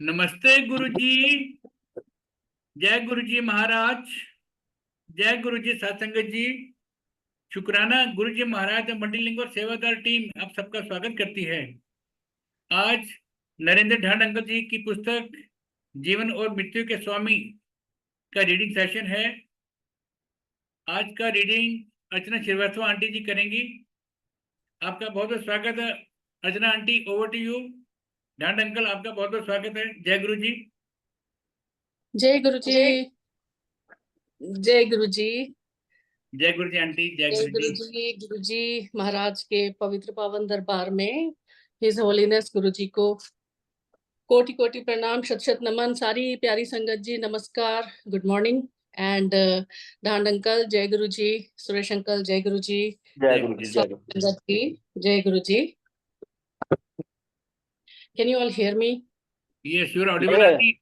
नमस्ते गुरुजी। जय गुरुजी महाराज। जय गुरुजी सत्संगत जी। शुक्राना गुरुजी महाराज मंडलिंग और सेवादार टीम आप सबका स्वागत करती है। आज नरेंद्र ढांड अंकल जी की पुस्तक जीवन और मृत्यु के स्वामी का रीडिंग सेशन है। आज का रीडिंग अर्चना श्रीवास्तव आंटी जी करेंगी। आपका बहुत बहुत स्वागत है Archana aunty, over to you. Dhand uncle आपका बहुत बहुत स्वागत है। जय गुरु जी। जय गुरु जी। जय गुरु जी। जय गुरु जी आंटी। जय जय गुरु गुरु जी। जी। गुरु जी महाराज के पवित्र पावन दरबार में हिज होलीनेस गुरु जी को कोटि कोटि प्रणाम, शत शत नमन। सारी प्यारी संगत जी नमस्कार, good morning. And Dhand uncle जय गुरु जी, सुरेश अंकल जय गुरु जी, जय गुरु जी। जय गुरु संगत जी जय गुरु जी। Can you all hear me? Yes, you are audible aunty.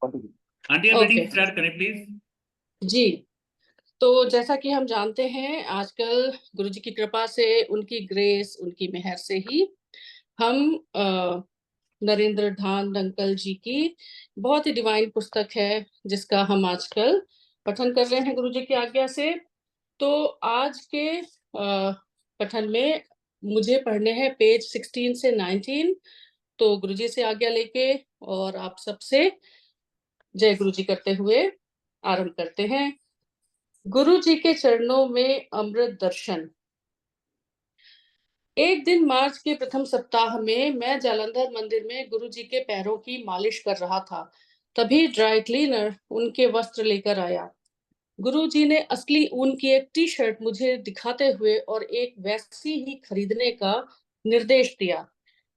Aunty आप ओके रीडिंग स्टार्ट करें प्लीज। जी। तो जैसा कि हम जानते हैं, आजकल गुरु जी की कृपा से, उनकी ग्रेस, उनकी मेहर से ही हम नरेंद्र ढांड अंकल जी की बहुत ही डिवाइन पुस्तक है जिसका हम आजकल पठन कर रहे हैं गुरु जी की आज्ञा से। तो आज के पठन में मुझे पढ़ने हैं पेज 16 से 19। तो गुरु जी से आज्ञा लेके और आप सबसे जय गुरु जी करते हुए आरंभ करते हैं। गुरु जी के चरणों में अमृत दर्शन। एक दिन मार्च के प्रथम सप्ताह में मैं जालंधर मंदिर में गुरु जी के पैरों की मालिश कर रहा था। तभी ड्राई क्लीनर उनके वस्त्र लेकर आया। गुरु जी ने असली ऊन की एक टी शर्ट मुझे दिखाते हुए और एक वैसी ही खरीदने का निर्देश दिया।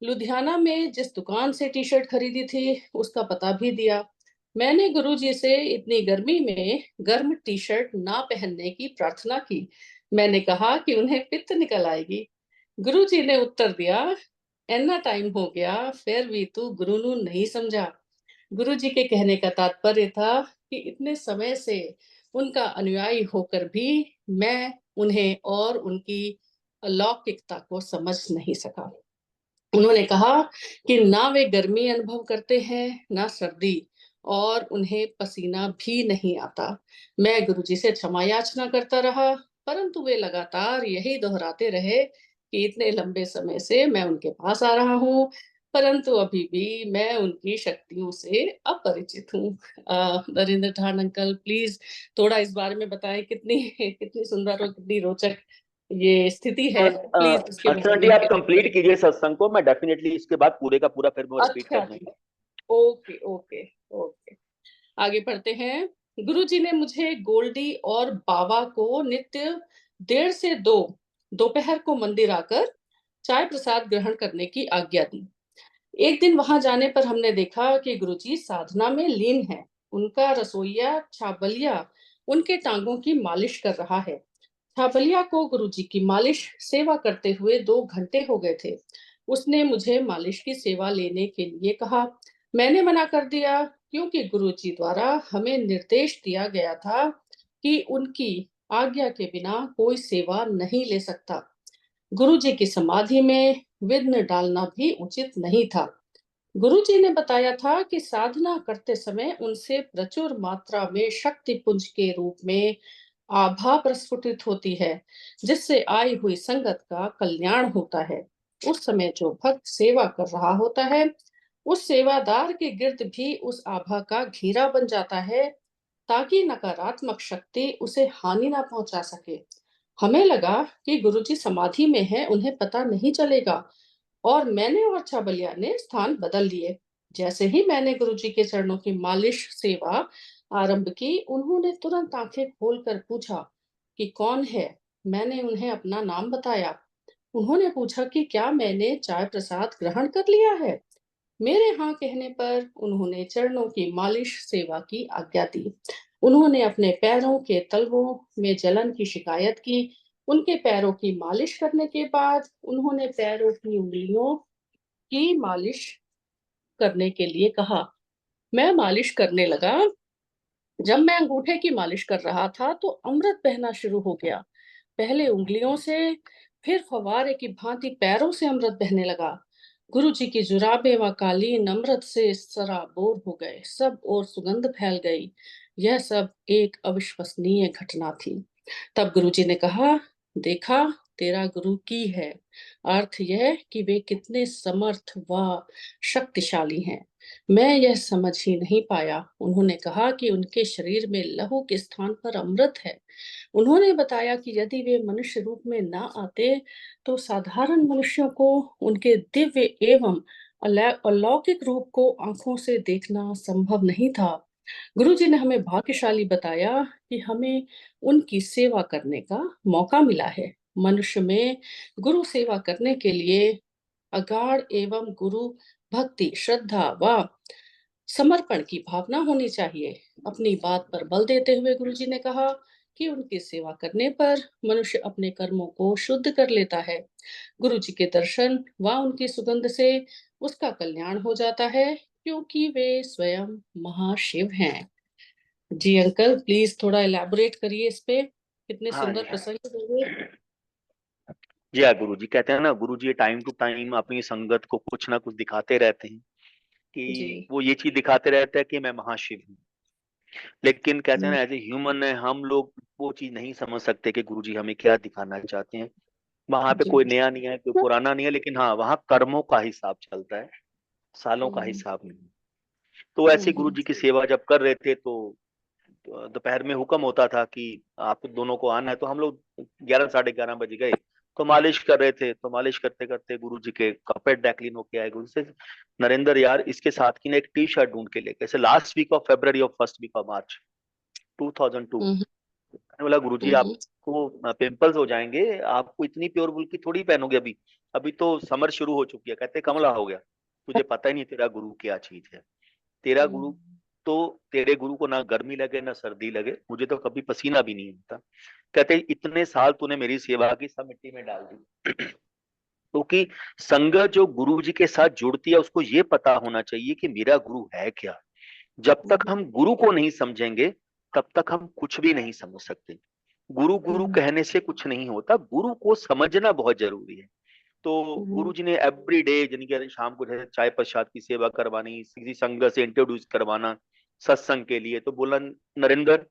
लुधियाना में जिस दुकान से टी शर्ट खरीदी थी उसका पता भी दिया। मैंने गुरु जी से इतनी गर्मी में गर्म टी शर्ट ना पहनने की प्रार्थना की। मैंने कहा कि उन्हें पित्त निकल आएगी। गुरु जी ने उत्तर दिया, इतना टाइम हो गया फिर भी तू गुरु नू नहीं समझा। गुरु जी के कहने का तात्पर्य था कि इतने समय से उनका अनुयायी होकर भी मैं उन्हें और उनकी अलौकिकता को समझ नहीं सका। उन्होंने कहा कि ना वे गर्मी अनुभव करते हैं ना सर्दी, और उन्हें पसीना भी नहीं आता। मैं गुरुजी से क्षमा याचना करता रहा, परंतु वे लगातार यही दोहराते रहे कि इतने लंबे समय से मैं उनके पास आ रहा हूँ, परंतु अभी भी मैं उनकी शक्तियों से अपरिचित हूँ। नरेंद्र ठान अंकल प्लीज थोड़ा इस बारे में बताएं, कितनी कितनी सुंदर और कितनी रोचक ये स्थिति है। प्लीज इसके अर्चना बारे जी, में। आप कंप्लीट कीजिए सत्संग को। मैं डेफिनेटली इसके बाद पूरे का पूरा फिर वो रिपीट अच्छा कर दूंगा। Okay okay okay. आगे बढ़ते हैं। गुरुजी ने मुझे गोल्डी और बाबा को नित्य 1:30 से 2 दोपहर को मंदिर आकर चाय प्रसाद ग्रहण करने की आज्ञा दी। एक दिन वहां जाने पर हमने देखा कि गुरुजी साधना में लीन है। उनका रसोइया छाबलिया उनके टांगों की मालिश कर रहा है। छाबलिया को गुरुजी की मालिश सेवा करते हुए 2 घंटे हो गए थे। उसने मुझे मालिश की सेवा लेने के लिए कहा। मैंने मना कर दिया, क्योंकि गुरुजी द्वारा हमें निर्देश दिया गया था कि उनकी आज्ञा के बिना कोई सेवा नहीं ले सकता। गुरुजी की समाधि में विघ्न डालना भी उचित नहीं था। गुरुजी ने बताया था कि साधना करते समय उनसे प्रचुर मात्रा में शक्ति पुंज के रूप में आभा प्रस्फुटित होती है, जिससे आई हुई संगत का कल्याण होता है। उस समय जो भक्त सेवा कर रहा होता है, उस सेवादार के गिर्द भी उस आभा का घेरा बन जाता है, ताकि नकारात्मक शक्ति उसे हानि ना पहुंचा सके। हमें लगा कि गुरुजी समाधि में है, उन्हें पता नहीं चलेगा, और मैंने और छाबलिया ने स्थान बदल लिए। जैसे ही मैंने गुरुजी के चरणों की मालिश सेवा आरंभ की, उन्होंने तुरंत आंखें खोलकर पूछा कि कौन है। मैंने उन्हें अपना नाम बताया। उन्होंने पूछा कि क्या मैंने चाय प्रसाद ग्रहण कर लिया है। मेरे हाँ कहने पर उन्होंने चरणों की मालिश सेवा की आज्ञा दी। उन्होंने अपने पैरों के तलवों में जलन की शिकायत की। उनके पैरों की मालिश करने के बाद उन्होंने पैरों की उंगलियों की मालिश करने के लिए कहा। मैं मालिश करने लगा। जब मैं अंगूठे की मालिश कर रहा था तो अमृत बहना शुरू हो गया। पहले उंगलियों से, फिर फव्वारे की भांति पैरों से अमृत बहने लगा। गुरु जी की जुराबे व कालीन अमृत से सराबोर हो गए, सब और सुगंध फैल गई। यह सब एक अविश्वसनीय घटना थी। तब गुरु जी ने कहा, देखा, तेरा गुरु की है। अर्थ यह कि वे कितने समर्थ व शक्तिशाली हैं। मैं यह समझ ही नहीं पाया। उन्होंने कहा कि उनके शरीर में लहू के स्थान पर अमृत है। उन्होंने बताया कि यदि वे मनुष्य रूप में ना आते तो साधारण मनुष्यों को उनके दिव्य एवं अलौकिक रूप को आंखों से देखना संभव नहीं था। गुरुजी ने हमें भाग्यशाली बताया कि हमें उनकी सेवा करने का मौका मिला है। मनुष्य में गुरु सेवा करने के लिए अगाध एवं गुरु भक्ति, श्रद्धा व समर्पण की भावना होनी चाहिए। अपनी बात पर बल देते हुए गुरुजी ने कहा कि उनकी सेवा करने पर मनुष्य अपने कर्मों को शुद्ध कर लेता है। गुरुजी के दर्शन व उनकी सुगंध से उसका कल्याण हो जाता है, क्योंकि वे स्वयं महाशिव हैं। जी अंकल, प्लीज थोड़ा इलैबोरेट करिए इस पे। कितने हाँ सुंदर जी, प्रसंग हुए। जी हाँ गुरु जी कहते हैं ना, गुरु जी टाइम टू टाइम अपनी संगत को कुछ ना कुछ दिखाते रहते हैं जी। कि वो ये चीज दिखाते रहते हैं कि मैं महाशिव हूँ। लेकिन कहते हैं हम्म, ना, एज ए ह्यूमन है हम लोग, वो चीज नहीं समझ सकते कि गुरु जी हमें क्या दिखाना चाहते हैं। वहां पे जी। कोई नया नहीं है, कोई पुराना नहीं है, लेकिन हाँ वहाँ कर्मों का हिसाब चलता है, सालों का हम्म, हिसाब नहीं। तो ऐसे गुरु हम्म, जी की सेवा जब कर रहे थे तो दोपहर में हुक्म होता था कि आप दोनों को आना है। तो हम लोग 11 साढ़े 11 बजे गए। तो मालिश कर रहे थे, तो मालिश करते करते गुरु जी के कपड़े डैकलिन होके आए। गुरु से, नरेंद्र यार इसके साथ की ना एक टी शर्ट ढूंढ के लेके, ऐसे लास्ट वीक ऑफ फेब्रवरी और फर्स्ट वीक ऑफ मार्च 2002। हम्म, मैंने बोला गुरु जी हम्म, आपको पिंपल्स हो जाएंगे, आपको इतनी प्योर वुल की थोड़ी पहनोगे अभी, अभी तो समर शुरू हो चुकी है। कहते कमला हो गया, तुझे पता ही नहीं तेरा गुरु क्या चीज है। तेरा गुरु, तो तेरे गुरु को ना गर्मी लगे ना सर्दी लगे, मुझे तो कभी पसीना भी नहीं होता। कहते इतने साल तूने मेरी सेवा की, सब मिट्टी में डाल दी। क्योंकि संगत जो गुरु जी के साथ जुड़ती है उसको ये पता होना चाहिए कि मेरा गुरु है क्या। जब तक हम गुरु को नहीं समझेंगे तब तक हम कुछ भी नहीं समझ सकते। गुरु गुरु हम्म, कहने से कुछ नहीं होता, गुरु को समझना बहुत जरूरी है। तो हम्म, गुरु जी ने एवरी डे, यानी कि शाम को जैसे चाय प्रसाद की सेवा करवानी, किसी संगत से इंट्रोड्यूस करवाना सत्संग के लिए। तो बोला नरेंद्र,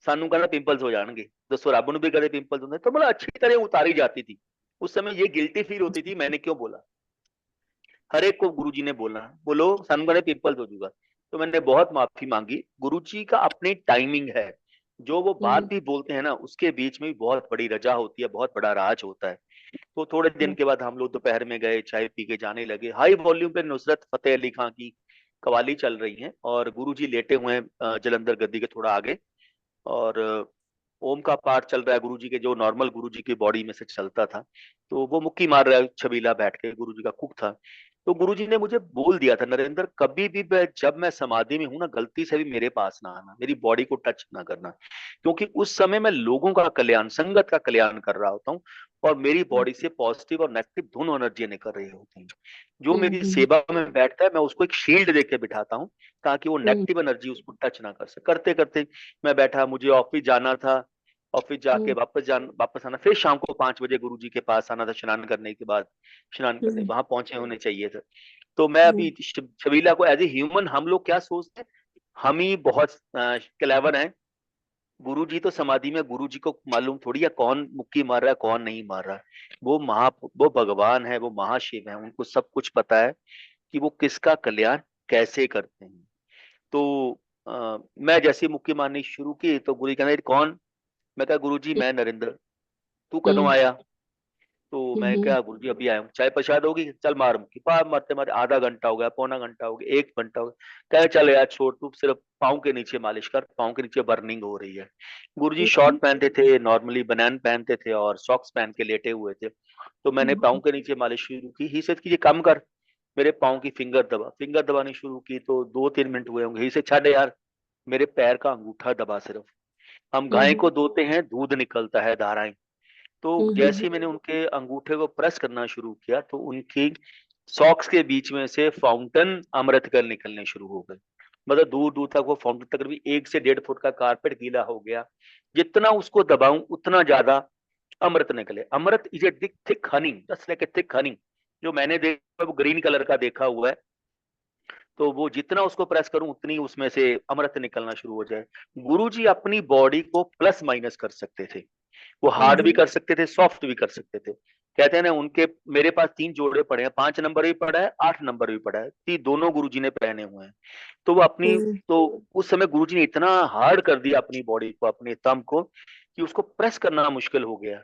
सानू कहना पिंपल्स हो जाएंगे, दसो रब भी कदे पिंपल्स होंगे। तो बोला अच्छी तरह उतारी जाती थी। उस समय ये गिल्टी फील होती थी, मैंने क्यों बोला। हर एक को गुरुजी ने बोला, बोलो सानू कहने पिंपल्स हो जाएगा। तो मैंने बहुत माफी मांगी। गुरुजी का अपनी टाइमिंग है, जो वो बात हम्म, भी बोलते हैं ना उसके बीच में भी बहुत बड़ी रजा होती है, बहुत बड़ा राज होता है। तो थोड़े दिन हम्म, के बाद हम लोग दोपहर में गए, चाय पी के जाने लगे। हाई वॉल्यूम पे नुसरत फतेह अली खां की कवाली चल रही है और गुरुजी लेटे हुए हैं जलंधर गद्दी के थोड़ा आगे। और ओम का पाठ चल रहा है गुरुजी के, जो नॉर्मल गुरुजी की बॉडी में से चलता था। तो वो मुक्की मार रहा है छबीला बैठ के, गुरुजी का कुक था। तो गुरुजी ने मुझे बोल दिया था, नरेंद्र कभी भी जब मैं समाधि में हूं ना, गलती से भी मेरे पास ना आना, मेरी बॉडी को टच ना करना। क्योंकि उस समय मैं लोगों का कल्याण, संगत का कल्याण कर रहा होता हूँ, और मेरी बॉडी से पॉजिटिव और नेगेटिव दोनों एनर्जी निकल रही होती हैं। जो मेरी हम्म, सेवा में बैठता है मैं उसको एक शील्ड देके बिठाता हूँ, ताकि वो हम्म, नेगेटिव एनर्जी उसको टच ना कर सके। करते करते मैं बैठा, मुझे ऑफिस जाना था। ऑफिस जाके हम्म, वापस आना, फिर शाम को 5 बजे गुरु जी के पास आना था, स्नान करने के बाद। स्नान करने हम्म, वहां पहुंचे होने चाहिए थे। तो मैं अभी छबीला को, एज ए ह्यूमन हम लोग क्या सोचते हैं, हम ही बहुत क्लेवर हैं। गुरु जी तो समाधि में, गुरु जी को मालूम थोड़ी है कौन मुक्की मार रहा है कौन नहीं मार रहा है। वो भगवान है, वो महाशिव है, उनको सब कुछ पता है कि वो किसका कल्याण कैसे करते हैं। तो मैं जैसे मुक्की मारनी शुरू की तो गुरु जी कहना, "ये कौन?" मैं कहा गुरु जी मैं नरेंद्र। तू कदों हम्म, आया? तो मैं हम्म, क्या गुरु जी अभी आया हूँ। चाय प्रसाद होगी, चल मार मुक्की। पार मारते मारते आधा घंटा हो गया, पौना घंटा हो गया, 1 घंटा हो गया। कहे चल यार छोड़, तू सिर्फ पाँव के नीचे मालिश कर, पाँव के नीचे बर्निंग हो रही है। गुरु जी शॉर्ट पहनते थे, नॉर्मली बनैन पहनते थे और सॉक्स पहन के लेटे हुए थे। तो मैंने पाँव के नीचे मालिश शुरू की। ही से ये काम कर, मेरे पाँव की फिंगर दबानी शुरू की। तो 2-3 मिनट हुए होंगे। ही से छाड़ यार, मेरे पैर का अंगूठा दबा सिर्फ। हम गाय को धोते हैं, दूध निकलता है, धाराएं। तो जैसे ही मैंने उनके अंगूठे को प्रेस करना शुरू किया तो उनकी सॉक्स के बीच में से फाउंटेन अमृत कल निकलने शुरू हो गए। मतलब दूर दूर तक वो फाउंटेन, तकरीबन 1 से 1.5 फुट का कारपेट गीला हो गया। जितना उसको दबाऊं उतना ज्यादा अमृत निकले। Amrit is a thick honey, just like a thick honey. जो मैंने देखा वो ग्रीन कलर का देखा हुआ है, तो वो जितना उसको प्रेस करूं उतनी उसमें से अमृत निकलना शुरू हो जाए। गुरुजी अपनी बॉडी को प्लस माइनस कर सकते थे, वो हार्ड भी कर सकते थे, सॉफ्ट भी कर सकते थे। कहते हैं ना, उनके मेरे पास 3 जोड़े पड़े हैं, 5 नंबर भी पड़ा है, 8 नंबर भी पड़ा है, दोनों गुरुजी ने पहने हुए हैं। तो वो अपनी, तो उस समय गुरुजी ने इतना हार्ड कर दिया अपनी बॉडी को, अपने थंब को, कि उसको प्रेस करना मुश्किल हो गया।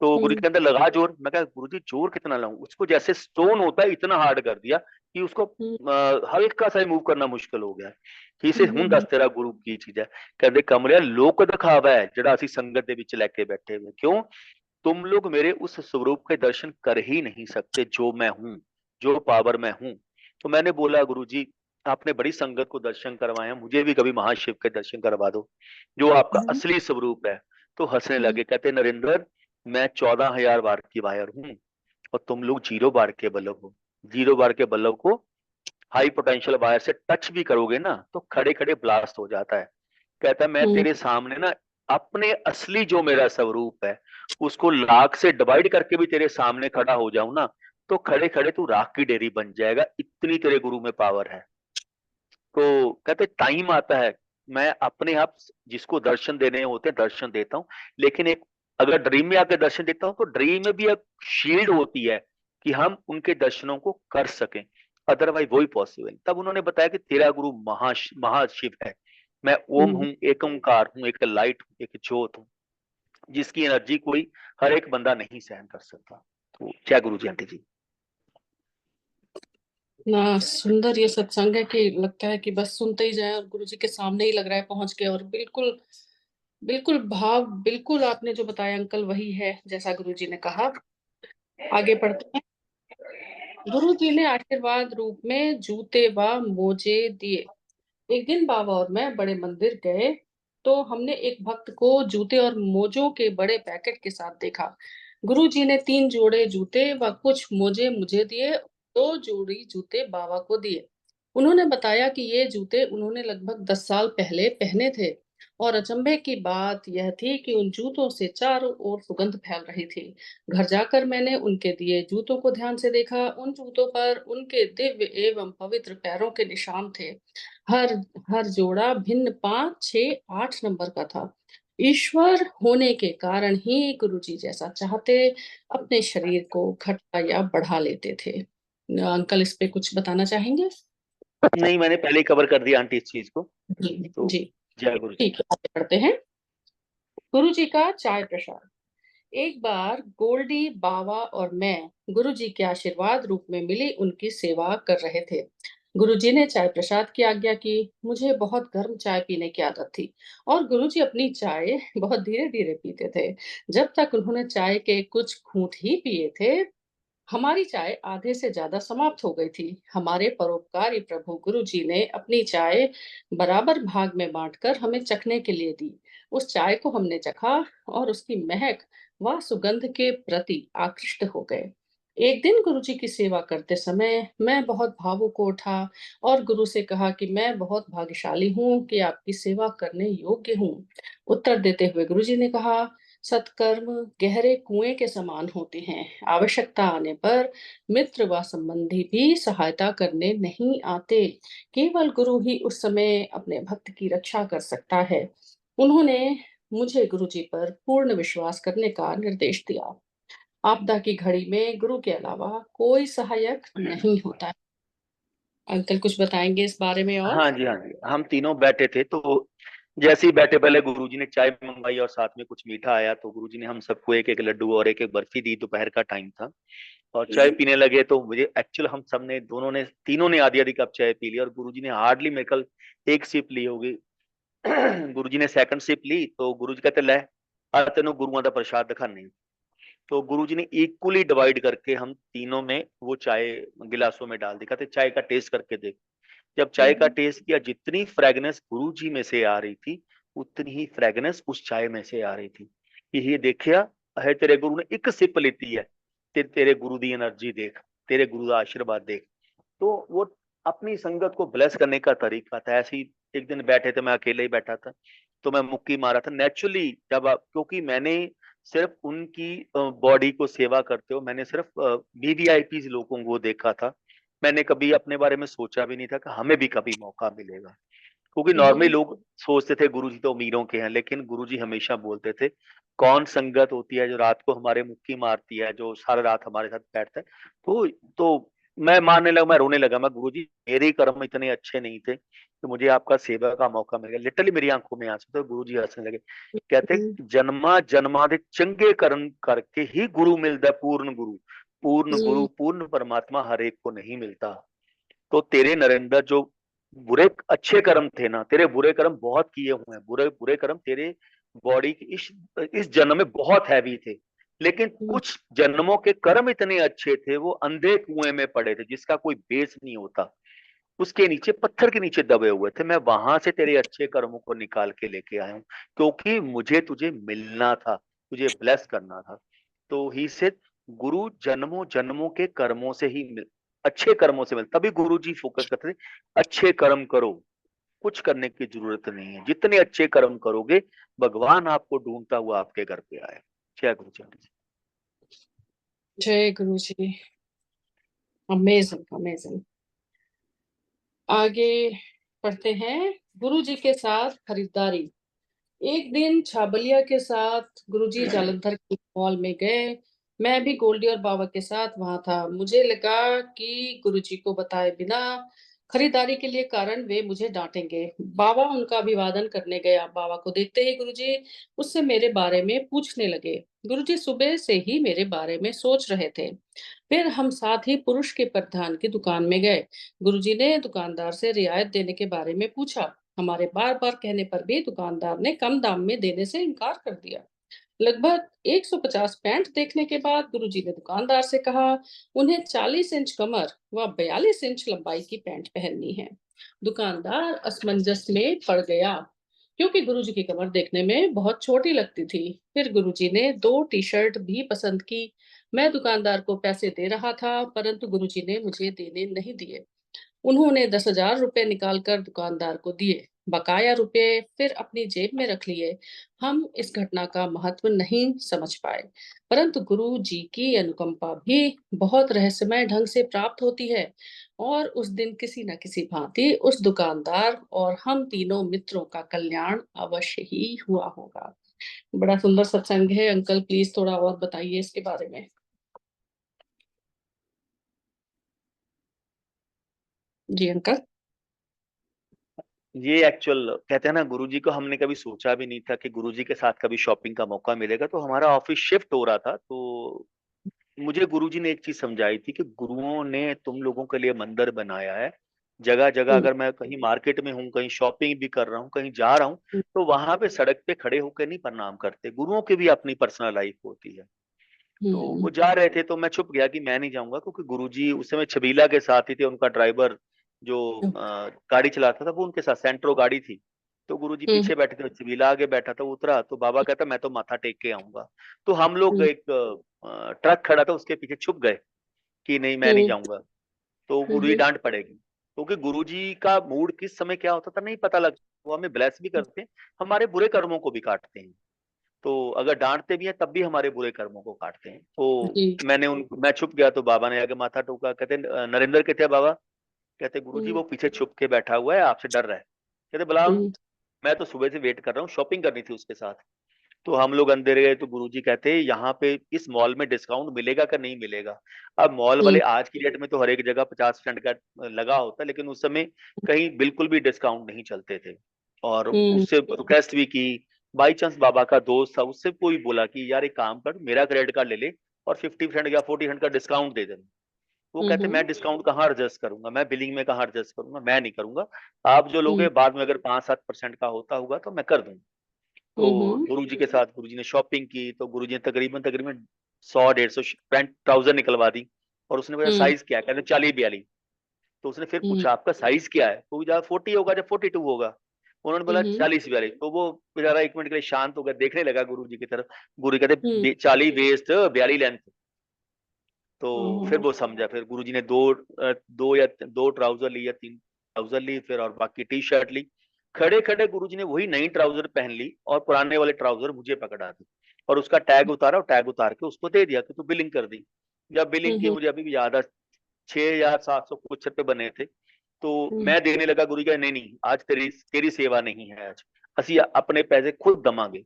तो गुरु के अंदर लगा जोर, मैं कहा गुरुजी जोर कितना लाऊं, उसको जैसे स्टोन होता है इतना हार्ड कर दिया कि उसको हल्का सा मूव करना मुश्किल हो गया। कि इसे ਹੁਣ ਦੱਸ ਤੇਰਾ ਗੁਰੂ ਕੀ ਚੀਜ਼ ਹੈ। ਕਹਿੰਦੇ ਕਮਲਿਆ ਲੋਕ ਦਿਖਾਵਾ ਹੈ ਜਿਹੜਾ ਅਸੀਂ ਸੰਗਤ ਦੇ ਵਿੱਚ ਲੈ ਕੇ ਬੈਠੇ हुए, क्यों तुम लोग मेरे उस स्वरूप के दर्शन कर ही नहीं सकते जो मैं हूं, जो पावर मैं हूं। तो मैंने बोला गुरुजी आपने बड़ी संगत को दर्शन करवाए हैं, मुझे भी कभी महाशिव के दर्शन करवा दो जो आपका असली स्वरूप है। तो हंसने लगे, कहते नरेंद्र मैं 14,000 बार की वायर हूं और तुम लोग 0 बार के बल्ब हो। 0 बार के बल्ब को हाई पोटेंशियल वायर से टच भी करोगे ना तो खड़े खड़े ब्लास्ट हो जाता है। कहता है मैं तेरे सामने ना अपने असली जो मेरा स्वरूप है उसको लाख से डिवाइड करके भी तेरे सामने खड़ा हो जाऊं ना तो खड़े खड़े तू राख की डेरी बन जाएगा, इतनी तेरे गुरु में पावर है। तो कहते टाइम आता है मैं अपने आप जिसको दर्शन देने होते हैं दर्शन देता हूँ, लेकिन एक अगर ड्रीम में आके दर्शन देता हूँ तो ड्रीम में भी एक शील्ड होती है कि हम उनके दर्शनों को कर सकें, अदरवाइज वही पॉसिबल। तब उन्होंने बताया कि तेरा गुरु महाशिव है, मैं ओम हूँ, एक ओंकार हूँ, एक लाइट हूँ, एक ज्योत हूँ, जिसकी एनर्जी कोई हर एक बंदा नहीं सहन कर सकता। तो जय गुरु जी आंटी जी। ना सुंदर ये सत्संग है कि लगता है कि बस सुनते ही जाए और गुरुजी के सामने ही लग रहा है पहुंच के, और बिल्कुल बिल्कुल भाव, बिल्कुल आपने जो बताया अंकल वही है जैसा गुरुजी ने कहा। आगे बढ़ते हैं। गुरुजी ने आशीर्वाद रूप में जूते व मोजे दिए। एक दिन बाबा और मैं बड़े मंदिर गए तो हमने एक भक्त को जूते और मोजों के बड़े पैकेट के साथ देखा। गुरुजी ने 3 जोड़े जूते व कुछ मोजे मुझे दिए, 2 जोड़ी जूते बाबा को दिए। उन्होंने बताया कि ये जूते उन्होंने लगभग 10 साल पहले पहने थे, और अचंभे की बात यह थी कि उन जूतों से चारों ओर सुगंध फैल रही थी। घर जाकर मैंने उनके दिए जूतों को ध्यान से देखा। उन जूतों पर उनके दिव्य एवं पवित्र पैरों के निशान थे। हर हर जोड़ा भिन्न 5, 6, 8 नंबर का था। ईश्वर होने के कारण ही गुरुजी जैसा चाहते अपने शरीर को घटा या बढ़ा लेते थे। अंकल इस पे कुछ बताना चाहेंगे? नहीं, मैंने पहले ही कवर कर दिया आंटी इस चीज को। जी तो जी, जय गुरु जी। ठीक है, आगे बढ़ते हैं। गुरुजी का चाय प्रसाद। एक बार गोल्डी बाबा और मैं गुरुजी के आशीर्वाद रूप में मिली उनकी सेवा कर रहे थे। गुरुजी ने चाय प्रसाद की आज्ञा की। मुझे बहुत गर्म चाय पीने की आदत थी और गुरुजी अपनी चाय बहुत धीरे धीरे पीते थे। जब तक उन्होंने चाय के कुछ घूंट ही पिए थे, हमारी चाय आधे से ज्यादा समाप्त हो गई थी। हमारे परोपकारी प्रभु गुरुजी ने अपनी चाय बराबर भाग में बांटकर हमें चखने के लिए दी। उस चाय को हमने चखा और उसकी महक व सुगंध के प्रति आकृष्ट हो गए। एक दिन गुरुजी की सेवा करते समय मैं बहुत भावुक हो उठा और गुरु से कहा कि मैं बहुत भाग्यशाली हूँ कि आपकी सेवा करने योग्य हूँ। उत्तर देते हुए गुरुजी ने कहा, सत्कर्म गहरे कुएं के समान होते हैं। आवश्यकता आने पर मित्र व संबंधी भी सहायता करने नहीं आते। केवल गुरु ही उस समय अपने भक्त की रक्षा कर सकता है। उन्होंने मुझे गुरुजी पर पूर्ण विश्वास करने का निर्देश दिया। आपदा की घड़ी में गुरु के अलावा कोई सहायक नहीं होता है। अंकल कुछ बताएंगे इस बारे में और? हाँ जी, हाँ जी, हम तीनों बैठे थे तो जैसे ही बैठे पहले गुरुजी ने चाय मंगवाई और साथ में कुछ मीठा आया, तो गुरुजी ने हम सबको एक एक लड्डू और एक एक बर्फी दी। दोपहर का टाइम था और चाय पीने लगे, तो मुझे एक्चुअल हम सब ने दोनों ने तीनों ने आधी आधी कप चाय पी ली और गुरुजी ने हार्डली मेरे कल एक सिप ली होगी। गुरुजी ने सेकंड सिप ली तो गुरुजी कहते ले आज तेनों गुरुआं दा प्रसाद दिखाने। तो गुरुजी ने इक्वली डिवाइड करके हम तीनों में वो चाय गिलासों में डाल दी, कहते चाय का टेस्ट करके देख। जब चाय का टेस्ट किया, जितनी फ्रेगनेंस गुरुजी में से आ रही थी उतनी ही फ्रेगनेंस उस चाय में से आ रही थी। कि ये देखिया है तेरे गुरु ने एक सिप लेती है, तेरे गुरु दी एनर्जी देख, तेरे गुरु का आशीर्वाद देख। तो वो अपनी संगत को ब्लेस करने का तरीका था। ऐसे ही एक दिन बैठे थे, मैं अकेले ही बैठा था तो मैं मुक्की मारा था नेचुरली। जब क्योंकि मैंने सिर्फ उनकी बॉडी को सेवा करते हो। मैंने सिर्फ वीवीआईपी लोगों को देखा था। मैंने कभी अपने बारे में सोचा भी नहीं था कि हमें भी कभी मौका मिलेगा, क्योंकि नॉर्मली लोग सोचते थे गुरुजी तो अमीरों के हैं, लेकिन गुरुजी हमेशा बोलते थे कौन संगत होती है जो रात को हमारे मुक्की मारती है, जो सारा रात हमारे साथ बैठता है। तो मैं मानने लगा, मैं रोने लगा। मैं गुरुजी मेरे ही कर्म इतने अच्छे नहीं थे कि मुझे आपका सेवा का मौका मिल गया। लिटरली मेरी आंखों में आंसू थे। गुरुजी हंसने लगे, कहते जन्मा जन्मा दे चंगे कर्म करके ही गुरु मिलता है, पूर्ण गुरु। पूर्ण गुरु पूर्ण परमात्मा हर एक को नहीं मिलता। तो तेरे नरेंद्र जो बुरे अच्छे कर्म थे ना, तेरे बुरे कर्म बहुत किए हुए हैं, बुरे बुरे कर्म तेरे बॉडी की इस जन्म में बहुत हैवी थे, लेकिन कुछ जन्मों के कर्म इतने अच्छे थे, वो अंधे कुएं में पड़े थे जिसका कोई बेस नहीं होता, उसके नीचे पत्थर के नीचे दबे हुए थे। मैं वहां से तेरे अच्छे कर्मों को निकाल के लेके आया हूँ, क्योंकि मुझे तुझे मिलना था, तुझे ब्लेस करना था। तो ही से गुरु जन्मों जन्मों के कर्मों से ही अच्छे कर्मों से मिल, तभी गुरु जी फोकस करते थे अच्छे कर्म करो, कुछ करने की जरूरत नहीं है। जितने अच्छे कर्म करोगे भगवान आपको ढूंढता हुआ आपके घर पे आए। जय गुरु जी। जय गुरु जी। Amazing amazing. आगे पढ़ते हैं, गुरु जी के साथ खरीदारी। एक दिन छाबलिया के साथ गुरुजी जालंधर के मॉल में गए। मैं भी गोल्डी और बाबा के साथ वहां था। मुझे लगा कि गुरुजी को बताए बिना खरीदारी के लिए कारण वे मुझे डांटेंगे। बाबा उनका अभिवादन करने गया। बाबा को देखते ही गुरुजी उससे मेरे बारे में पूछने लगे। गुरुजी सुबह से ही मेरे बारे में सोच रहे थे। फिर हम साथ ही पुरुष के परिधान की दुकान में गए। गुरुजी ने दुकानदार से रियायत देने के बारे में पूछा। हमारे बार बार कहने पर भी दुकानदार ने कम दाम में देने से इनकार कर दिया। लगभग 150 पैंट देखने के बाद गुरुजी ने दुकानदार से कहा, उन्हें 40 इंच कमर व 42 इंच लंबाई की पैंट पहननी है। दुकानदार असमंजस में पड़ गया, क्योंकि गुरुजी की कमर देखने में बहुत छोटी लगती थी। फिर गुरुजी ने 2 टी शर्ट भी पसंद की। मैं दुकानदार को पैसे दे रहा था, परंतु गुरुजी ने मुझे देने नहीं दिए। उन्होंने 10,000 रुपए निकाल कर दुकानदार को दिए। बकाया रुपए फिर अपनी जेब में रख लिए। हम इस घटना का महत्व नहीं समझ पाए, परंतु गुरु जी की अनुकंपा भी बहुत रहस्यमय ढंग से प्राप्त होती है, और उस दिन किसी न किसी भांति उस दुकानदार और हम तीनों मित्रों का कल्याण अवश्य ही हुआ होगा। बड़ा सुंदर सत्संग है। अंकल प्लीज थोड़ा और बताइए इसके बारे में। जी अंकल। ये एक्चुअल कहते हैं ना, गुरुजी को हमने कभी सोचा भी नहीं था कि गुरुजी के साथ कभी शॉपिंग का मौका मिलेगा। तो हमारा ऑफिस शिफ्ट हो रहा था, तो मुझे गुरुजी ने एक चीज समझाई थी कि गुरुओं ने तुम लोगों के लिए मंदिर बनाया है। जगह जगह हम्म, अगर मैं कहीं मार्केट में हूँ, कहीं शॉपिंग भी कर रहा हूँ, कहीं जा रहा हूँ, तो वहां पे सड़क पे खड़े होकर नहीं प्रणाम करते। गुरुओं की भी अपनी पर्सनल लाइफ होती है। तो वो हम्म, जा रहे थे तो मैं चुप गया कि मैं नहीं जाऊंगा, क्योंकि गुरुजी उस समय छबीला के साथ ही थे। उनका ड्राइवर जो गाड़ी चलाता था वो उनके साथ, सेंट्रो गाड़ी थी। तो गुरुजी हम्म, पीछे बैठे थे, छबीला आगे बैठा था। वो उतरा तो बाबा कहता मैं तो माथा टेक के आऊंगा। तो हम लोग हम्म, एक ट्रक खड़ा था उसके पीछे छुप गए कि नहीं मैं नहीं हम्म, जाऊंगा, तो गुरुजी हम्म, डांट पड़ेगी। क्योंकि गुरुजी का मूड किस समय क्या होता था नहीं पता लगता। वो हमें ब्लेस भी करते हैं, हमारे बुरे कर्मों को भी काटते हैं। तो अगर डांटते भी हैं तब भी हमारे बुरे कर्मों को काटते हैं। तो जी। मैं छुप गया, तो बाबा ने आगे माथा टोका। कहते नरेंद्र कहते हैं बाबा, कहते गुरुजी हम्म, वो पीछे छुप के बैठा हुआ है, आपसे डर रहा है। कहते बुलाओ। हम्म, मैं तो सुबह से वेट कर रहा हूँ, शॉपिंग करनी थी उसके साथ। तो हम लोग अंदर गए तो गुरुजी कहते यहाँ पे इस मॉल में डिस्काउंट मिलेगा कि नहीं मिलेगा। अब मॉल वाले हम्म, आज की डेट में तो हर एक जगह 50% का लगा होता है, लेकिन उस समय कहीं बिल्कुल भी डिस्काउंट नहीं चलते थे। और हम्म, उससे रिक्वेस्ट भी की। बाई चांस बाबा का दोस्त था, उससे कोई बोला कि यार एक काम कर, मेरा क्रेडिट कार्ड ले ले और 50% या 40% का डिस्काउंट दे देना। वो कहते मैं डिस्काउंट कहाँ एडजस्ट करूंगा, मैं बिलिंग में कहाँ एडजस्ट करूंगा, मैं नहीं करूंगा। आप जो लोगे हम्म, बाद में अगर 5-7% का होता होगा तो मैं कर दूंगा। तो हम्म, गुरुजी के साथ गुरुजी ने शॉपिंग की, तो गुरुजी ने तकरीबन तकरीबन 100-150 पैंट ट्राउजर निकलवा दी। और उसने पूछा हम्म, साइज क्या है, कहते 40-42। तो उसने फिर हम्म, पूछा आपका साइज क्या है, तो जब 40 होगा जब 42 होगा। उन्होंने बोला हम्म, 40-42। तो वो बेचारा 1 मिनट के लिए शांत हो गया, देखने लगा गुरुजी की तरफ। गुरु हम्म, कहते 40 वेस्ट 42 लेंथ। तो फिर हम्म, वो समझा। फिर गुरुजी ने दो ट्राउजर ली या 3 ट्राउजर ली, फिर और बाकी टी शर्ट ली। खड़े खड़े गुरुजी ने वही नई ट्राउजर पहन ली और पुराने वाले ट्राउजर मुझे पकड़ा दी। और उसका टैग उतारा और टैग उतार के उसको दे दिया कि तू बिलिंग कर दी। जब बिलिंग की, मुझे अभी भी याद है, 6,700 कुछ रुपए बने थे। तो मैं देने लगा। गुरु जी का नहीं नहीं, आज तेरी तेरी सेवा नहीं है, आज असि अपने पैसे खुद दमांगे।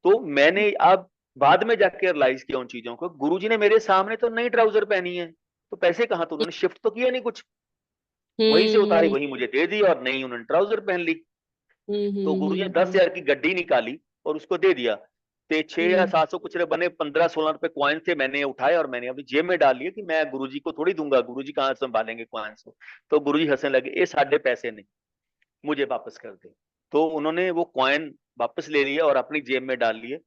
तो मैंने अब बाद में जाके रियलाइज किया उन चीजों को। गुरुजी ने मेरे सामने तो नई ट्राउजर पहनी है, तो पैसे कहाँ थे, उन्होंने शिफ्ट तो किया नहीं कुछ, वहीं से उतारी वहीं मुझे दे दी, और नहीं उन्होंने ट्राउजर पहन ली। तो गुरुजी ने 10,000 की गड्डी निकाली और उसको दे दिया। ते 6 या 700 कुछ रुपए बने, 15-16 रुपए कॉइन थे, मैंने उठाए और मैंने अभी जेब में डाल लिए कि मैं गुरुजी को थोड़ी दूंगा, गुरुजी कहाँ संभालेंगे कॉइन्स को। तो गुरुजी हंसने लगे, ये साढ़े पैसे नहीं, मुझे वापस कर दे। तो उन्होंने वो कॉइन वापस ले लिए और अपनी जेब में डाल लिए।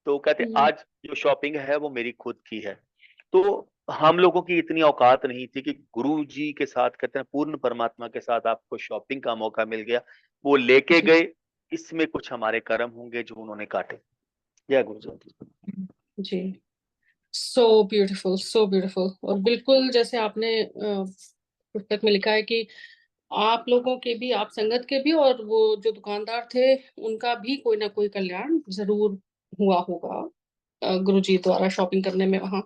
तो कहते आज जो शॉपिंग है वो मेरी खुद की है। तो हम लोगों की इतनी औकात नहीं थी कि गुरु जी के साथ, कहते हैं पूर्ण परमात्मा के साथ आपको शॉपिंग का मौका मिल गया, वो लेके जी। गए, इसमें कुछ हमारे कर्म होंगे जो उन्होंने काटे। जय गुरु जी। जी। So beautiful, so beautiful. और बिल्कुल जैसे आपने पुस्तक में लिखा है कि आप लोगों के भी, आप संगत के भी, और वो जो दुकानदार थे उनका भी कोई ना कोई कल्याण जरूर हुआ होगा गुरुजी द्वारा शॉपिंग करने में वहां।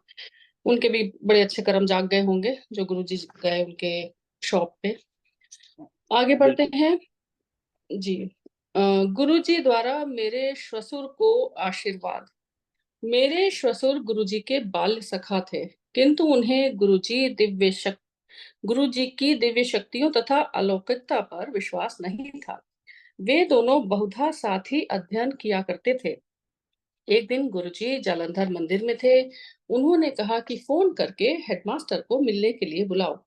उनके भी बड़े अच्छे कर्म जाग गए होंगे जो गुरुजी गए उनके शॉप पे। आगे बढ़ते बिल्कुल। हैं जी। गुरुजी द्वारा मेरे श्वसुर को आशीर्वाद। मेरे श्वसुर गुरुजी के बाल्य सखा थे, किंतु उन्हें गुरुजी की दिव्य शक्तियों तथा अलौकिकता पर विश्वास नहीं था। वे दोनों बहुधा साथ ही अध्ययन किया करते थे। एक दिन गुरुजी जालंधर मंदिर में थे। उन्होंने कहा कि फोन करके हेडमास्टर को मिलने के लिए बुलाओ।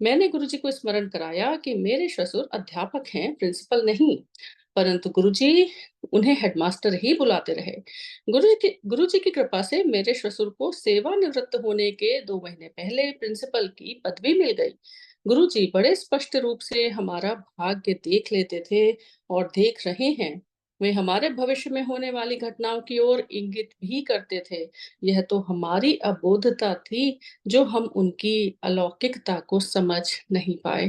मैंने गुरुजी को स्मरण कराया कि मेरे ससुर अध्यापक हैं, प्रिंसिपल नहीं। परंतु गुरुजी उन्हें हेडमास्टर ही बुलाते रहे। गुरुजी की कृपा से मेरे ससुर को सेवानिवृत्त होने के 2 महीने पहले प्रिंसिपल की पदवी मिल गई। गुरुजी बड़े स्पष्ट रूप से हमारा भाग्य देख लेते थे और देख रहे हैं। वे हमारे भविष्य में होने वाली घटनाओं की ओर इंगित भी करते थे। यह तो हमारी अबोधता थी जो हम उनकी अलौकिकता को समझ नहीं पाए।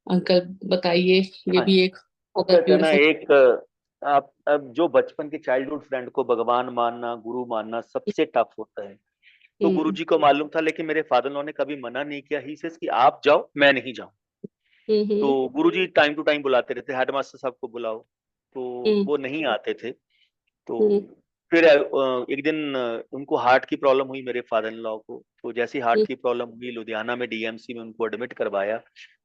अंकल बताइए, ये हाँ, भी एक वो बहुत कहते हैं ना, ब्यूटीफुल। एक आप अब जो बचपन के चाइल्डहुड फ्रेंड को भगवान मानना, गुरु मानना सबसे टफ होता है। तो हम्म गुरुजी को मालूम था, लेकिन मेरे फादर इन लॉ ने कभी मना नहीं किया। ही सेज कि आप जाओ, मैं नहीं जाऊं। तो हम्म गुरुजी टाइम टू टाइम बुलाते रहते, हेडमास्टर साहब को बुलाओ, तो हम्म वो नहीं आते थे। तो हम्म फिर एक दिन उनको हार्ट की प्रॉब्लम हुई मेरे फादर इन लॉ को। तो जैसे ही हार्ट की प्रॉब्लम हुई, लुधियाना में डीएमसी में उनको एडमिट करवाया।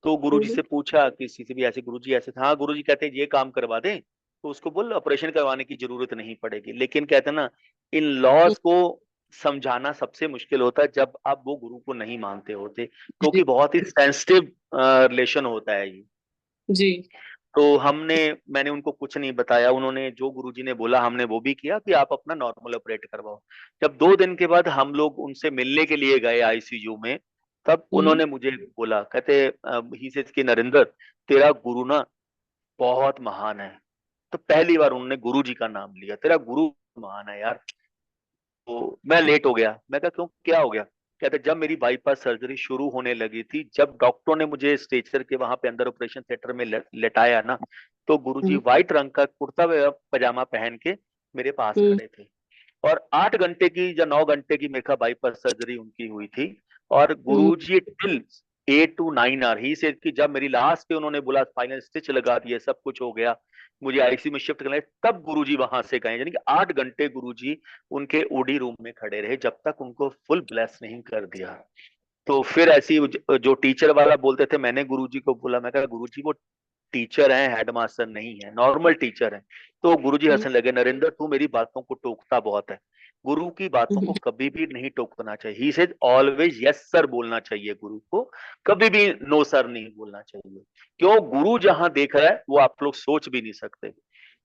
तो गुरुजी हम्म से पूछा किसी से भी, ऐसे गुरुजी ऐसे था। हाँ, गुरुजी कहते हैं ये काम करवा दें, तो उसको बोल ऑपरेशन करवाने की जरूरत नहीं पड़ेगी। लेकिन कहते हैं ना, इन हम्म, लॉज को समझाना सबसे मुश्किल होता है जब आप वो गुरु को नहीं मानते होते, जी क्योंकि बहुत ही सेंसिटिव रिलेशन होता है ये। जी। तो मैंने उनको कुछ नहीं बताया। उन्होंने जो गुरुजी ने बोला हमने वो भी किया कि आप अपना नॉर्मल ऑपरेट करवाओ। जब 2 दिन के बाद हम लोग उनसे मिलने के लिए गए आईसीयू में, तब हम्म उन्होंने मुझे बोला, कहते ही से कि नरेंद्र, तेरा गुरु ना बहुत महान है। तो पहली बार उन्होंने गुरु जी का नाम लिया, तेरा गुरु महान है यार। तो मैं लेट हो गया। मैं कहा क्यों, क्या हो गया? कहते जब मेरी बाईपास सर्जरी शुरू होने लगी थी, जब डॉक्टरों ने मुझे स्ट्रेचर के वहां पे अंदर ऑपरेशन थिएटर में लेटाया ना, तो गुरुजी हम्म व्हाइट रंग का कुर्ता पजामा पहन के मेरे पास हम्म खड़े थे। और 8 घंटे की या 9 घंटे की मेरे ख्याल बाईपास सर्जरी उनकी हुई थी। और हम्म गुरुजी टिल 8 to 9 आवर ही से कि जब मेरी लास्ट पे उन्होंने बोला फाइनल स्टिच लगा दिए, सब कुछ हो गया, मुझे आईसीयू में शिफ्ट करना है, तब गुरुजी वहां से गए। यानी कि 8 घंटे गुरुजी उनके ओडी रूम में खड़े रहे जब तक उनको फुल ब्लेस नहीं कर दिया। तो फिर ऐसी जो टीचर वाला बोलते थे, मैंने गुरुजी को बोला, मैं कहा गुरुजी वो टीचर हैं, हेडमास्टर नहीं है, नॉर्मल टीचर हैं। तो गुरुजी हम्म हंसने लगे, नरेंद्र तू मेरी बातों को टोकता बहुत है। गुरु की बातों को हम्म कभी भी नहीं टोकना चाहिए। He said always yes sir बोलना चाहिए गुरु को, कभी भी नो सर नहीं बोलना चाहिए। क्यों? गुरु जहां देख रहा है वो आप लोग सोच भी नहीं सकते।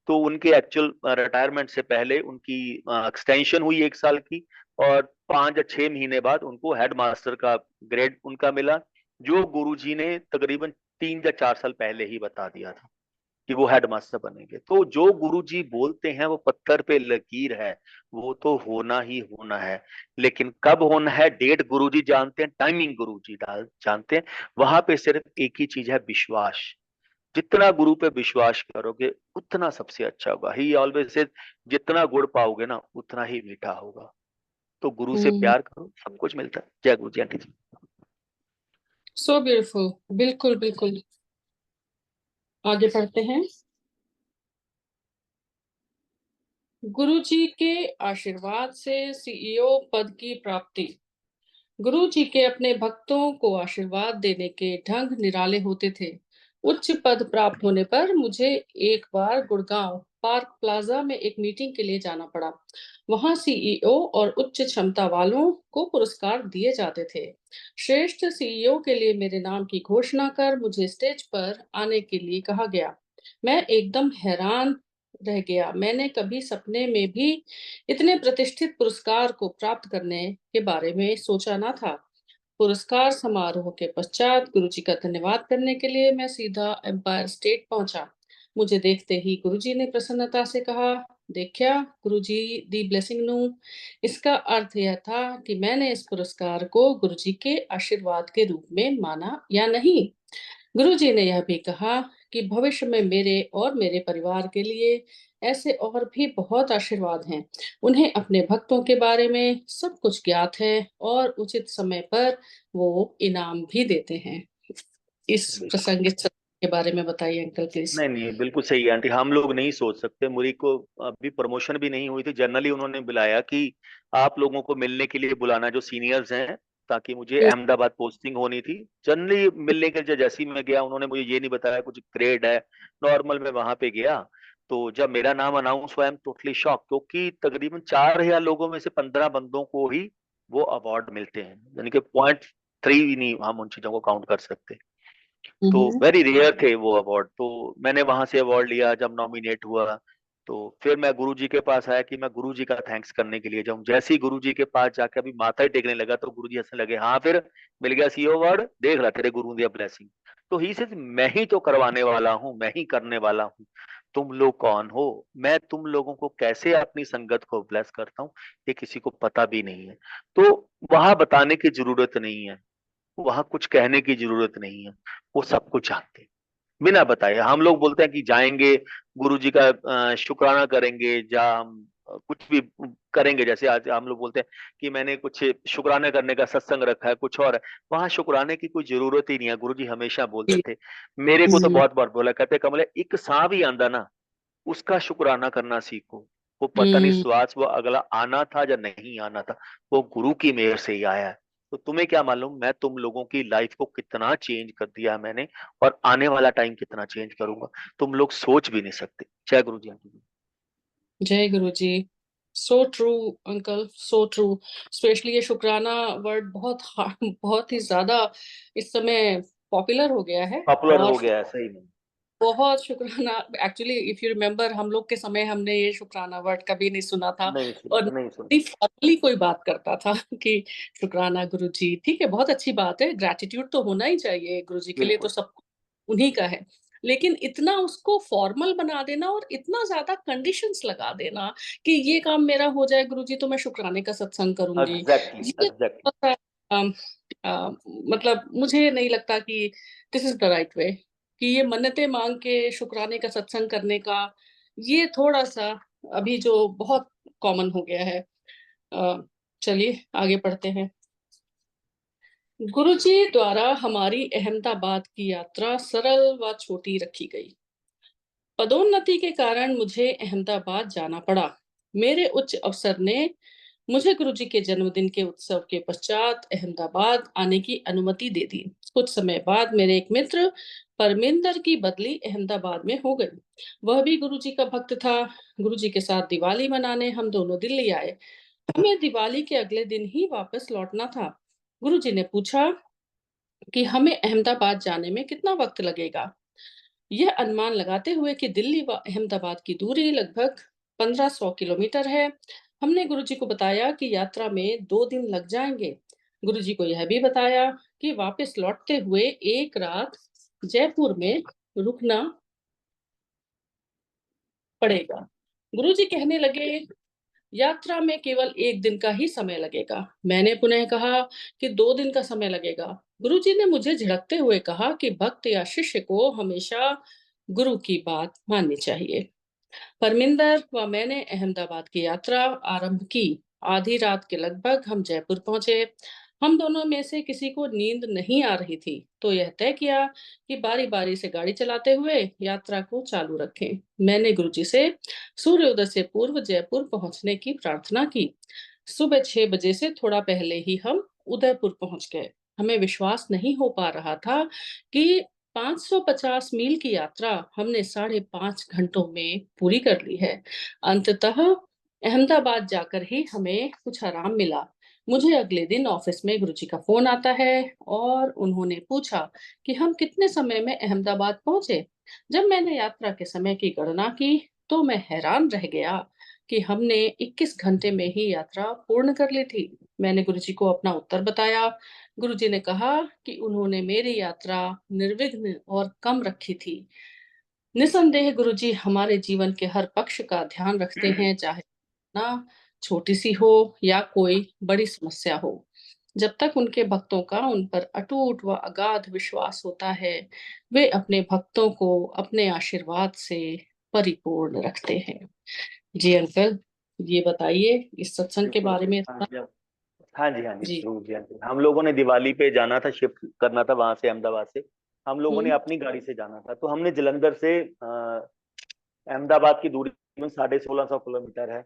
तो उनके एक्चुअल रिटायरमेंट से पहले उनकी एक्सटेंशन हुई 1 साल की, और 5 या 6 महीने बाद उनको हेडमास्टर का ग्रेड उनका मिला, जो गुरुजी ने तकरीबन 3 या 4 साल पहले ही बता दिया था कि वो हेडमास्टर बनेंगे। तो जो गुरुजी बोलते हैं वो पत्थर पे लकीर है, वो तो होना ही होना है। लेकिन कब होना है, डेट गुरुजी जानते हैं, टाइमिंग गुरुजी जानते हैं। वहां पे सिर्फ एक ही चीज है, विश्वास। जितना गुरु पे विश्वास करोगे उतना सबसे अच्छा होगा। ही ऑलवेज से जितना गुड़ पाओगे ना उतना ही मीठा होगा। तो गुरु से हम्म। प्यार करो, सब कुछ मिलता है। जय गुरु जी आंटी जी। So beautiful. बिल्कुल बिल्कुल। आगे पढ़ते हैं। गुरुजी के आशीर्वाद से सीईओ पद की प्राप्ति। गुरु जी के अपने भक्तों को आशीर्वाद देने के ढंग निराले होते थे। उच्च पद प्राप्त होने पर मुझे एक बार गुड़गांव पार्क प्लाजा में एक मीटिंग के लिए जाना पड़ा। वहां सीईओ और उच्च क्षमता वालों को पुरस्कार दिए जाते थे। श्रेष्ठ सीईओ के लिए मेरे नाम की घोषणा कर मुझे स्टेज पर आने के लिए कहा गया। मैं एकदम हैरान रह गया। मैंने कभी सपने में भी इतने प्रतिष्ठित पुरस्कार को प्राप्त करने के बारे में सोचा ना था। पुरस्कार समारोह के पश्चात गुरुजी का धन्यवाद करने के लिए मैं सीधा एम्पायर स्टेट पहुंचा। मुझे देखते ही गुरुजी ने प्रसन्नता से कहा, देखा गुरुजी दी ब्लेसिंग नू। इसका अर्थ यह था कि मैंने इस पुरस्कार को गुरुजी के आशीर्वाद के रूप में माना या नहीं। गुरुजी ने यह भी कहा कि भविष्य में मेरे और मेरे परिवार के लिए ऐसे और भी बहुत आशीर्वाद हैं। उन्हें अपने भक्तों के बारे में सब कुछ ज्ञात है और उचित समय पर वो इनाम भी देते हैं। इस प्रसंगित सत्य के बारे में बताइए अंकल प्लीज। नहीं नहीं, बिल्कुल सही है आंटी। हम लोग नहीं सोच सकते। मुरी को अभी प्रमोशन भी नहीं हुई थी, जनरली उन्होंने बुलाया कि आप लोगों को मिलने के लिए बुलाना जो सीनियर्स हैं, ताकि मुझे अहमदाबाद पोस्टिंग होनी थी। जनरली मिलने के लिए जैसे ही मैं गया उन्होंने मुझे ये नहीं बताया कुछ ग्रेड है, नॉर्मल मैं वहां पे गया। तो जब मेरा नाम अनाउंस हुआ, आई एम टोटली शॉक, क्योंकि तकरीबन 4,000 लोगों में से 15 बंदों को ही वो अवार्ड मिलते हैं, यानी कि 0.3 भी नहीं हम उन चीजों को काउंट कर सकते। तो हम्म। वेरी रेयर थे वो अवार्ड। तो मैंने वहां से अवार्ड लिया। जब नॉमिनेट हुआ तो फिर मैं गुरुजी के पास आया कि मैं गुरुजी का थैंक्स करने के लिए जाऊं। जैसे ही गुरुजी के पास जाके अभी माथा ही टेकने लगा तो गुरुजी हंसने लगे, हाँ फिर मिल गया सीईओ अवार्ड, देख रहा तेरे गुरु दिया ब्लेसिंग। तो ही से मैं ही तो करवाने वाला हूँ, मैं ही करने वाला हूँ। तुम लोग कौन हो? मैं तुम लोगों को कैसे अपनी संगत को ब्लेस करता हूँ ये किसी को पता भी नहीं है। तो वहां बताने की जरूरत नहीं है, वहां कुछ कहने की जरूरत नहीं है, वो सब कुछ जानते हैं बिना बताए। हम लोग बोलते हैं कि जाएंगे गुरुजी का शुक्राना करेंगे, या हम कुछ भी करेंगे। जैसे आज हम लोग बोलते हैं कि मैंने कुछ शुक्राना करने का सत्संग रखा है, कुछ और है। वहां शुक्राने की कोई जरूरत ही नहीं है। गुरुजी हमेशा बोलते थे, मेरे को तो हम्म। बहुत बार बोला कहते, कमले एक सांप भी आंदा ना उसका शुक्राना करना सीखो। वो पता नहीं हम्म। श्वास वो अगला आना था या नहीं आना था, वो गुरु की मेहर से ही आया है। तो तुम्हें क्या मालूम मैं तुम लोगों की लाइफ को कितना चेंज कर दिया है मैंने, और आने वाला टाइम कितना चेंज करूंगा, तुम लोग सोच भी नहीं सकते। जय गुरु जी आंटी जी। जय गुरु जी। So true uncle, so true. Specially ये शुक्राना वर्ड बहुत ही ज्यादा इस समय पॉपुलर हो गया है। पॉपुलर और हो गया है सही में। बहुत शुक्राना। एक्चुअली इफ यू रिमेम्बर हम लोग के समय हमने ये शुक्राना वर्ड कभी नहीं सुना था। नहीं और सुना नहीं सुना। फॉर्मली कोई बात करता था कि शुक्राना गुरु जी। ठीक है, बहुत अच्छी बात है, ग्रेटिट्यूड तो होना ही चाहिए गुरु जी के लिए, तो बिल्कुल सब उन्हीं का है। लेकिन इतना उसको फॉर्मल बना देना और इतना ज्यादा कंडीशंस लगा देना कि ये काम मेरा हो जाए गुरु जी तो मैं शुक्राने का सत्संग करूंगी, एग्जैक्टली ये एग्जैक्टली। थोड़ा सा, मतलब मुझे नहीं लगता कि this is the right way, कि ये मन्नतें मांग के शुक्राने का सत्संग करने का ये थोड़ा सा अभी जो बहुत कॉमन हो गया है। चलिए आगे पढ़ते हैं। गुरुजी द्वारा हमारी अहमदाबाद की यात्रा सरल व छोटी रखी गई। पदोन्नति के कारण मुझे अहमदाबाद जाना पड़ा। मेरे उच्च अफसर ने मुझे गुरुजी के जन्मदिन के उत्सव के पश्चात अहमदाबाद आने की अनुमति दे दी। कुछ समय बाद मेरे एक मित्र परमिंदर की बदली अहमदाबाद में हो गई। वह भी गुरुजी का भक्त था। गुरुजी के साथ दिवाली मनाने हम दोनों दिल्ली आए। हमें दिवाली के अगले दिन ही वापस लौटना था। गुरुजी ने पूछा कि हमें अहमदाबाद जाने में कितना वक्त लगेगा। यह अनुमान लगाते हुए कि दिल्ली व अहमदाबाद की दूरी लगभग 1500 किलोमीटर है, हमने गुरुजी को बताया कि यात्रा में 2 दिन लग जाएंगे। गुरुजी को यह भी बताया कि वापस लौटते हुए एक रात जयपुर में रुकना पड़ेगा। गुरुजी कहने लगे, यात्रा में केवल 1 दिन का ही समय लगेगा। मैंने पुनः कहा कि 2 दिन का समय लगेगा। गुरुजी ने मुझे झिड़कते हुए कहा कि भक्त या शिष्य को हमेशा गुरु की बात माननी चाहिए। परमिंदर व मैंने अहमदाबाद की यात्रा आरंभ की। आधी रात के लगभग हम जयपुर पहुंचे। हम दोनों में से किसी को नींद नहीं आ रही थी, तो यह तय किया कि बारी-बारी से गाड़ी चलाते हुए यात्रा को चालू रखें। मैंने गुरुजी से सूर्योदय से पूर्व जयपुर पहुंचने की प्रार्थना की। सुबह 6 बजे से थोड़ा पहले ही हम उदयपुर पहुंच गए। हमें विश्वास नहीं हो पा रहा था कि 550 मील की यात्रा हमने 5.5 घंटों में पूरी कर ली है। अंततः अहमदाबाद जाकर ही हमें कुछ आराम मिला। मुझे अगले दिन ऑफिस में गुरुजी का फोन आता है और उन्होंने पूछा कि हम कितने समय में अहमदाबाद पहुंचे। जब मैंने यात्रा के समय की गणना की, तो मैं हैरान रह गया कि हमने 21 घंटे में ही यात्रा पूर्ण कर ली थी। मैंने गुरुजी को अपना उत्तर बताया। गुरुजी ने कहा कि उन्होंने मेरी यात्रा निर्विघ्न और कम रखी थी। निसंदेह गुरुजी हमारे जीवन के हर पक्ष का ध्यान रखते हैं, चाहे ना छोटी सी हो या कोई बड़ी समस्या हो। जब तक उनके भक्तों का उन पर अटूट व अगाध विश्वास होता है, वे अपने भक्तों को अपने आशीर्वाद से परिपूर्ण रखते हैं। जी अंकल, ये बताइए इस सत्संग के बिल्कुल। बारे में हाँ थोड़ा। जी, हाँ जी, हाँ जी, जी। जरूर जी, हाँ जी। हम लोगों ने दिवाली पे जाना था, शिफ्ट करना था वहां से, अहमदाबाद से। हम लोगों ने हुँ, अपनी गाड़ी से जाना था, तो हमने जलंधर से अहमदाबाद की दूरी में 1650 किलोमीटर है।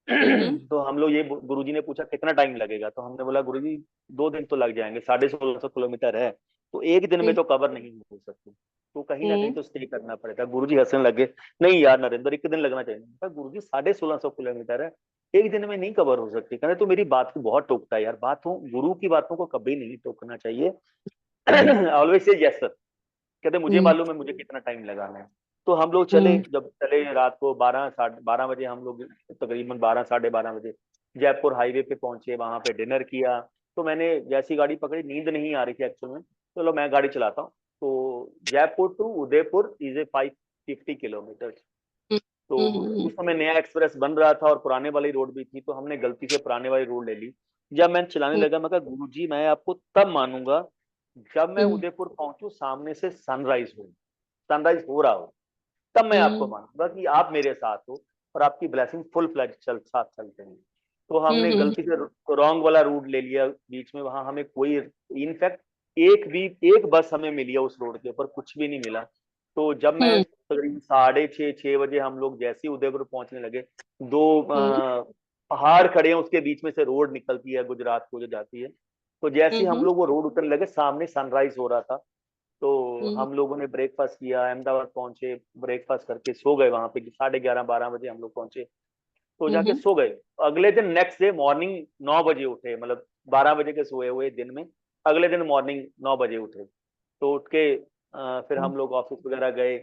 हुँ, हुँ, तो हम लोग ये गुरुजी ने पूछा कितना टाइम लगेगा, तो हमने बोला गुरुजी 2 दिन तो लग जाएंगे, 1650 किलोमीटर है, तो एक दिन में हुँ, तो कवर नहीं हो सकती, तो कहीं ना कहीं हुँ, तो स्टे करना पड़ेगा। गुरुजी हंसने लगे, नहीं यार नरेंद्र, एक दिन लगना चाहिए। मैं कहा, गुरुजी 1650 किलोमीटर है, एक दिन में नहीं कवर हो सकती। कहते तो मेरी बात को बहुत टोकता है यार, बातों गुरु की बातों को कभी नहीं टोकना चाहिए। Always say yes sir. कहते मुझे हुँ, मालूम है मुझे कितना टाइम लगाना है। तो हम लोग चले, हुँ, जब चले रात को 12 साढ़े 12 बजे हम लोग, तकरीबन 12 साढ़े 12 बजे जयपुर हाईवे पे पहुंचे, वहां पे डिनर किया। तो मैंने जैसी गाड़ी पकड़ी, नींद नहीं आ रही थी एक्चुअल में, चलो मैं गाड़ी चलाता हूँ। तो Jaipur to Udaipur is a 550 kilometre. हुँ, तो हुँ, हुँ, उस समय नया एक्सप्रेस बन रहा था और पुराने वाली रोड भी थी, तो हमने गलती से पुराने वाली रोड ले ली। जब मैं चलाने हुँ, लगा, मैं कहा गुरु जी मैं आपको तब मानूंगा जब मैं हुँ, उदयपुर पहुंचू, सामने से सनराइज हो रहा हो, तब मैं आपको हुँ, मानूंगा कि आप मेरे साथ हो और आपकी ब्लेसिंग फुल फ्लैज साथ चलते हैं। तो हुँ, हमने हुँ, गलती से रॉन्ग वाला रूट ले लिया बीच में, वहां हमें कोई, इनफैक्ट एक बस हमें मिली है उस रोड के ऊपर, कुछ भी नहीं मिला। तो जब मैं हुँ, तकरीबन 6:30 6 बजे हम लोग जैसे ही उदयपुर पहुंचने लगे, दो हुँ, पहाड़ खड़े हैं, उसके बीच में से रोड निकलती है गुजरात को जो जाती है। तो जैसे हुँ, ही हम हुँ, लोग वो रोड उतरने लगे, सामने सनराइज हो रहा था। तो हुँ, हम लोगों ने ब्रेकफास्ट किया, अहमदाबाद पहुंचे, ब्रेकफास्ट करके सो गए वहां पे, 11:30 12 बजे हम लोग पहुंचे। तो हुँ, जाके हुँ, सो गए। अगले दिन नेक्स्ट डे मॉर्निंग 9 बजे उठे, मतलब 12 बजे के सोए हुए दिन में अगले दिन मॉर्निंग 9 बजे उठे। तो उठ के फिर हम लोग ऑफिस वगैरह गए।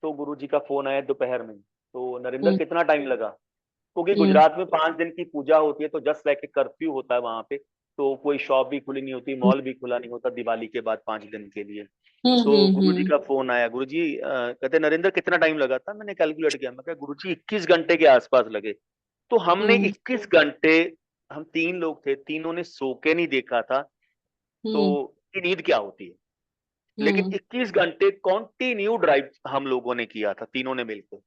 तो गुरुजी का फोन आया दोपहर में, तो नरेंद्र हुँ, कितना टाइम लगा, क्योंकि हुँ, गुजरात में 5 दिन की पूजा होती है, तो जस्ट लाइक कर्फ्यू होता है वहां पे। तो कोई शॉप भी खुली नहीं होती, मॉल भी खुला नहीं होता दिवाली के बाद 5 दिन के लिए। हुँ, तो हुँ, गुरुजी हुँ, का फोन आया, गुरुजी कहते नरेंद्र कितना टाइम लगा था, मैंने कैलकुलेट किया, मैं कहा गुरुजी 21 घंटे के आसपास लगे। तो हमने हुँ, 21 घंटे, हम 3 लोग थे, तीनों ने सो के नहीं देखा था तो हुँ, कि नींद क्या होती है। लेकिन हुँ, 21 घंटे कॉन्टिन्यू ड्राइव हम लोगों ने किया था, तीनों ने मिलकर।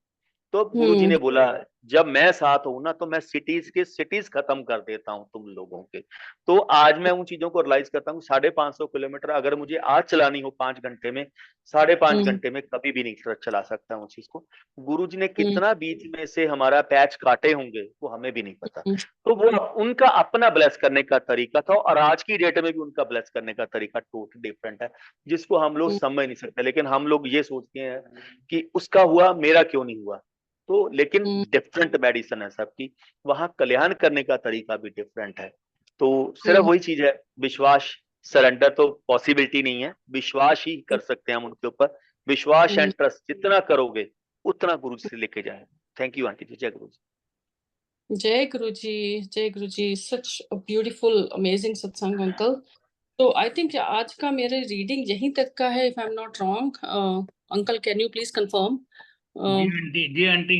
तो गुरुजी हुँ, ने बोला जब मैं साथ हूं ना, तो मैं सिटीज खत्म कर देता हूं तुम लोगों के। तो आज मैं उन चीजों को रियलाइज करता हूँ, 550 किलोमीटर अगर मुझे आज चलानी हो 5 घंटे में, 5.5 घंटे में कभी भी नहीं चला सकता हूँ उस चीज को। गुरुजी ने हुँ, कितना बीच में से हमारा पैच काटे होंगे वो हमें भी नहीं पता। हुँ, तो वो उनका अपना ब्लेस करने का तरीका था, और आज की डेट में भी उनका ब्लेस करने का तरीका टोटली डिफरेंट है, जिसको हम लोग हुँ, समझ नहीं सकते। लेकिन हम लोग ये सोचते हैं कि उसका हुआ, मेरा क्यों नहीं हुआ। तो लेकिन हुँ, डिफरेंट मेडिसिन है सबकी, वहां कल्याण करने का तरीका भी डिफरेंट है। तो सिर्फ हुँ, वही चीज है, विश्वास, सरेंडर तो पॉसिबिलिटी नहीं है, विश्वास ही कर सकते हैं हम उनके ऊपर। विश्वास हुँ। एंड ट्रस्ट जितना करोगे उतना गुरु जी से लेके जाए। थैंक यू आंटी जी, जय गुरु जी। जय गुरु जी, जय गुरु जी। सच अ ब्यूटीफुल अमेजिंग सत्संग अंकल। तो आई थिंक आज का मेरे रीडिंग यहीं तक का है, if I am not wrong. Uncle can you please confirm? जी आंटी, जी आंटी।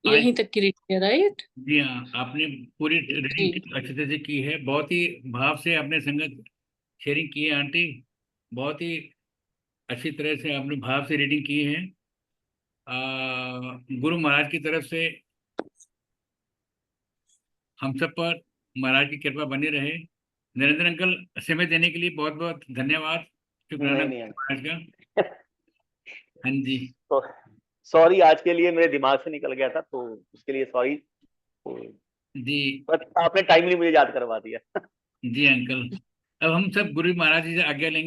आज यहीं तक की रीडिंग है, राइट? जी हाँ, आपने पूरी जी। रीडिंग अच्छे तरह से की है, बहुत ही भाव से आपने संगत शेयरिंग की है आंटी। बहुत ही अच्छी तरह से आपने भाव से रीडिंग की है। गुरु महाराज की तरफ से हम सब पर महाराज की कृपा बनी रहे। नरेंद्र अंकल, समय देने के लिए बहुत बहुत धन्यवाद। शुक्राना नहीं महाराज का। हाँ जी। तो सॉरी, आज के लिए मेरे दिमाग से निकल गया था, तो उसके लिए सॉरी। जी बस आपने टाइमली मुझे याद करवा दिया। जी अंकल, अब हम सब गुरु महाराज जी से आज्ञा लेंगे।